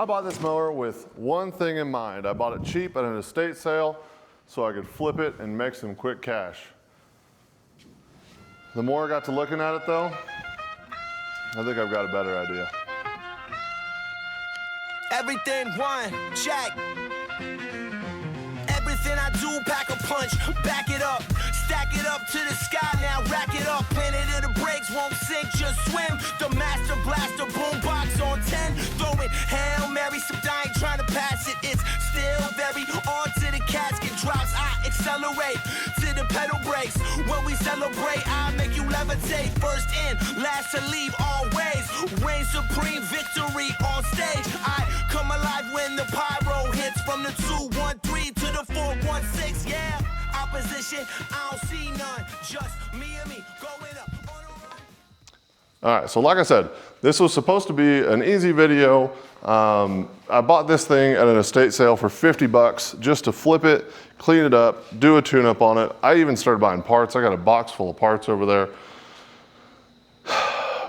I bought this mower with one thing in mind. I bought it cheap at an estate sale so I could flip it and make some quick cash. The more I got to looking at it though, I think I've got a better idea. Everything one, check. Everything I do, pack a punch, back it up, stack it up to the sky, now rack it up. Planet of the brakes won't sink, just swim. The master blaster boombox on 10, throwing Hail Mary, some dying trying to pass it. It's still very on to the casket drops. I accelerate to the pedal brakes. When we celebrate, I make you levitate. First in, last to leave, always. Reign supreme, victory on stage. I come alive when the pyro hits from the 213 to the 416. Yeah, opposition, I don't see none. Just me and me going up on a run. All right, so like I said, this was supposed to be an easy video. I bought this thing at an estate sale for 50 bucks just to flip it, clean it up, do a tune-up on it. I even started buying parts. I got a box full of parts over there.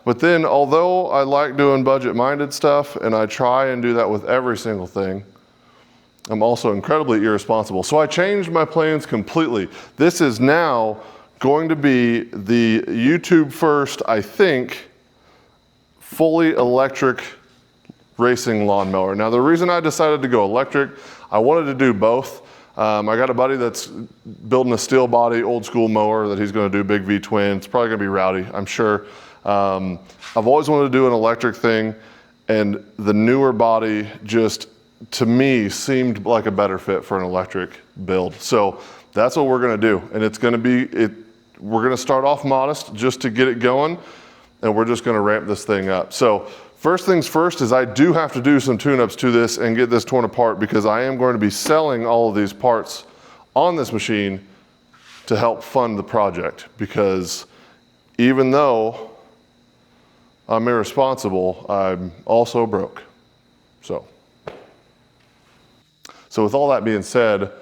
But then, although I like doing budget-minded stuff, and I try and do that with every single thing, I'm also incredibly irresponsible. So I changed my plans completely. This is now going to be the YouTube first, I think, fully electric racing lawnmower. Now the reason I decided to go electric, I wanted to do both. I got a buddy that's building a steel body, old school mower that he's gonna do big V twin. It's probably gonna be rowdy, I'm sure. I've always wanted to do an electric thing, and the newer body just, to me, seemed like a better fit for an electric build. So that's what we're gonna do. And it's gonna be, we're gonna start off modest just to get it going, and we're just gonna ramp this thing up. So first things first is I do have to do some tune-ups to this and get this torn apart, because I am going to be selling all of these parts on this machine to help fund the project. Because even though I'm irresponsible, I'm also broke. So with all that being said,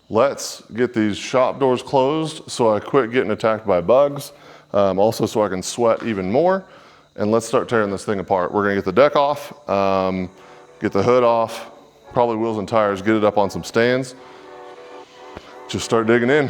let's get these shop doors closed so I quit getting attacked by bugs. Also so I can sweat even more. And let's start tearing this thing apart. We're gonna get the deck off, get the hood off, probably wheels and tires, get it up on some stands. Just start digging in.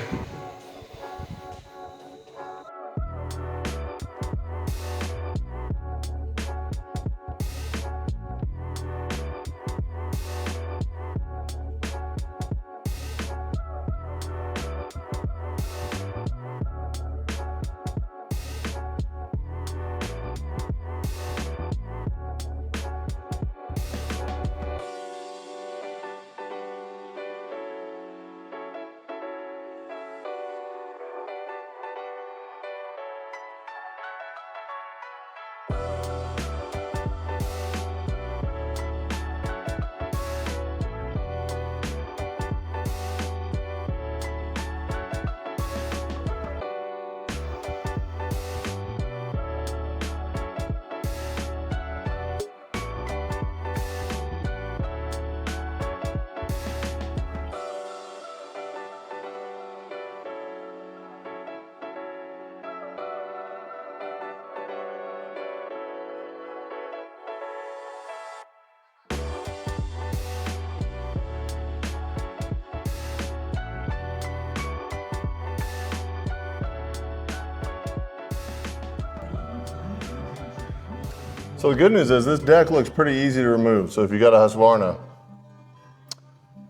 So the good news is this deck looks pretty easy to remove. So if you got a Husqvarna,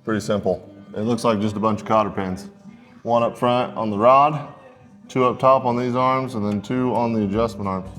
pretty simple. It looks like just a bunch of cotter pins. One up front on the rod, two up top on these arms, and then two on the adjustment arms.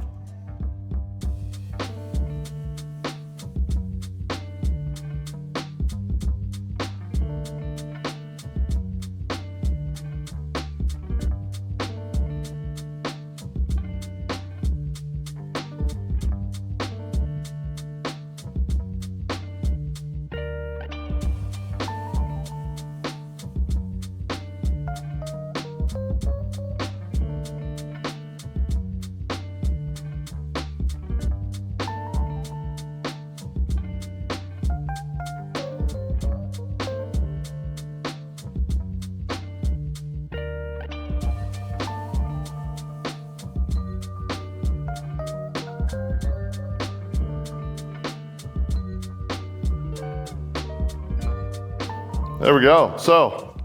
There we go. So,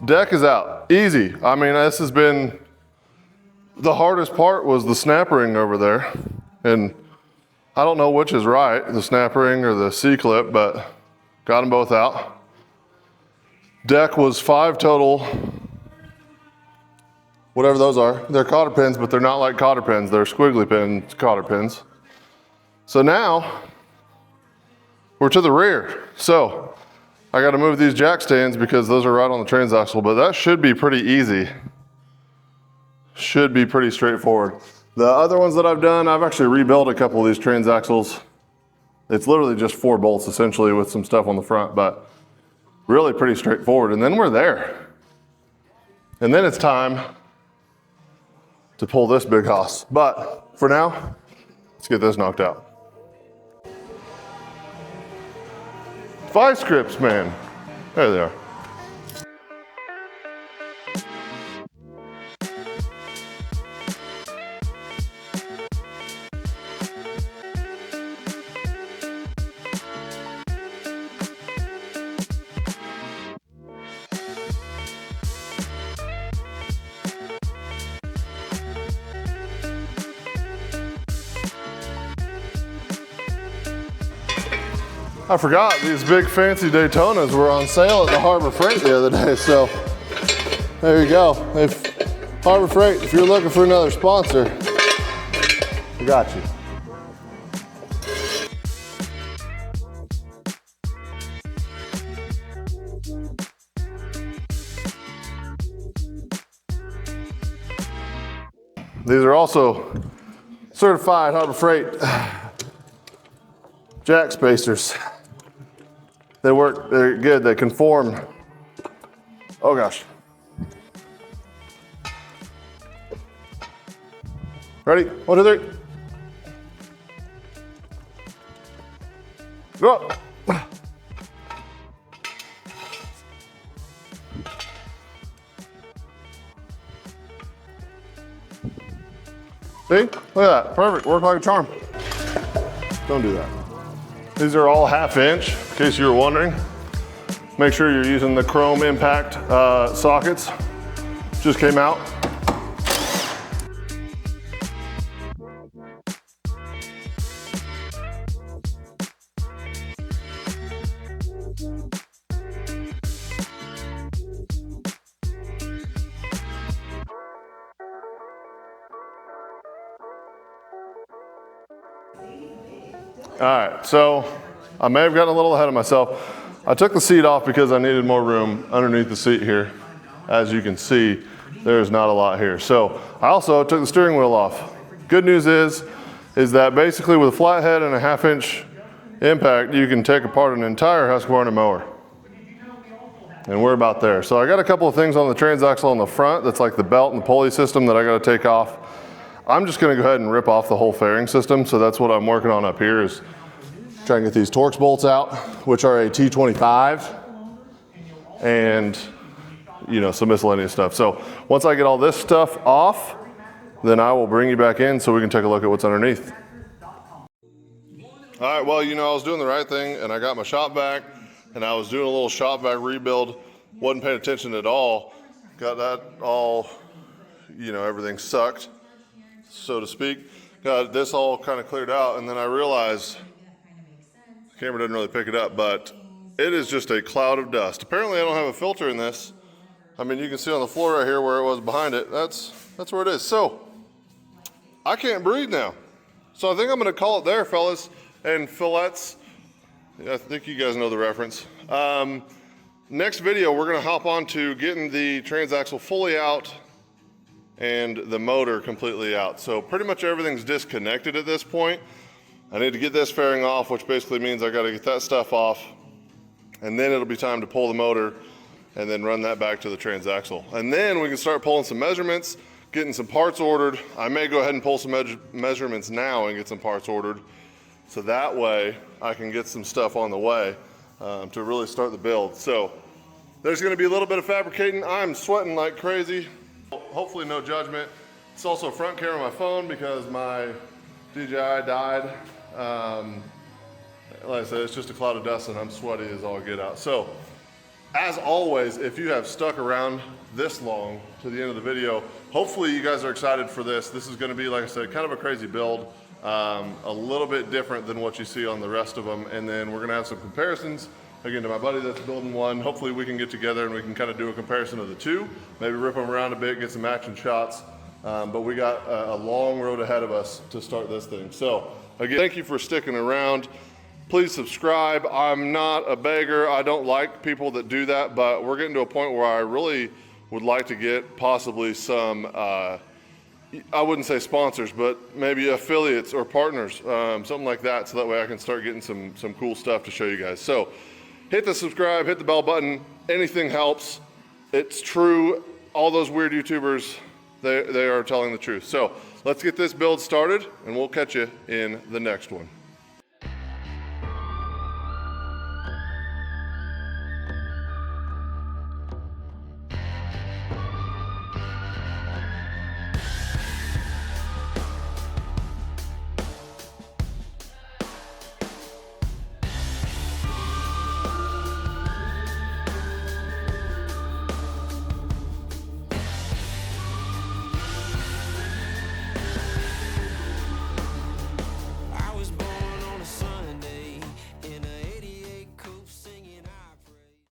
deck is out. Easy. I mean, this has been, the hardest part was the snap ring over there. And I don't know which is right, the snap ring or the C-clip, but got them both out. Deck was 5 total, whatever those are. They're cotter pins, but they're not like cotter pins. They're squiggly pin cotter pins. So now, we're to the rear. So, I gotta move these jack stands because those are right on the transaxle, but that should be pretty easy. Should be pretty straightforward. The other ones that I've done, I've actually rebuilt a couple of these transaxles. It's literally just 4 bolts essentially with some stuff on the front, but really pretty straightforward. And then we're there. And then it's time to pull this big hoss. But for now, let's get this knocked out. Vice grips, man. There they are. I forgot these big fancy Daytonas were on sale at the Harbor Freight the other day, so there you go. If Harbor Freight, if you're looking for another sponsor, I got you. These are also certified Harbor Freight jack spacers. They work, they're good, they conform. Oh gosh. Ready? 1, 2, 3. Go. See? Look at that. Perfect. Worked like a charm. Don't do that. These are all 1/2 inch, in case you were wondering. Make sure you're using the chrome impact sockets. Just came out. All right, so I may have gotten a little ahead of myself. I took the seat off because I needed more room underneath the seat here. As you can see, there's not a lot here. So I also took the steering wheel off. Good news is that basically with a flat head and a 1/2 inch impact, you can take apart an entire Husqvarna mower. And we're about there. So I got a couple of things on the transaxle on the front that's like the belt and the pulley system that I gotta take off. I'm just gonna go ahead and rip off the whole fairing system. So that's what I'm working on up here, is trying to get these Torx bolts out, which are a T25, and some miscellaneous stuff. So once I get all this stuff off, then I will bring you back in so we can take a look at what's underneath. All right, well, I was doing the right thing and I got my shop vac and I was doing a little shop vac rebuild. Wasn't paying attention at all. Got that all, everything sucked, so to speak. Got this all kind of cleared out, and then I realized, the camera didn't really pick it up, but it is just a cloud of dust. Apparently I don't have a filter in this. I mean, you can see on the floor right here where it was behind it. That's where it is. So I can't breathe now. So I think I'm gonna call it there, fellas and fillettes. I think you guys know the reference. Next video, we're gonna hop on to getting the transaxle fully out and the motor completely out. So pretty much everything's disconnected at this point. I need to get this fairing off, which basically means I gotta get that stuff off, and then it'll be time to pull the motor and then run that back to the transaxle. And then we can start pulling some measurements, getting some parts ordered. I may go ahead and pull some measurements now and get some parts ordered. So that way I can get some stuff on the way to really start the build. So there's gonna be a little bit of fabricating. I'm sweating like crazy. Hopefully no judgment. It's also a front camera on my phone because my DJI died. Like I said, it's just a cloud of dust and I'm sweaty as all get out. So As always, if you have stuck around this long to the end of the video, hopefully you guys are excited for this. This is gonna be, like I said, kind of a crazy build, a little bit different than what you see on the rest of them. And then we're gonna have some comparisons, again, to my buddy that's building one. Hopefully we can get together and we can kind of do a comparison of the two, maybe rip them around a bit, get some action shots. But we got a long road ahead of us to start this thing. So again, thank you for sticking around. Please subscribe. I'm not a beggar. I don't like people that do that, but we're getting to a point where I really would like to get possibly some, I wouldn't say sponsors, but maybe affiliates or partners, something like that, so that way I can start getting some cool stuff to show you guys. So hit the subscribe, hit the bell button. Anything helps. It's true. All those weird YouTubers, they are telling the truth. So let's get this build started and we'll catch you in the next one.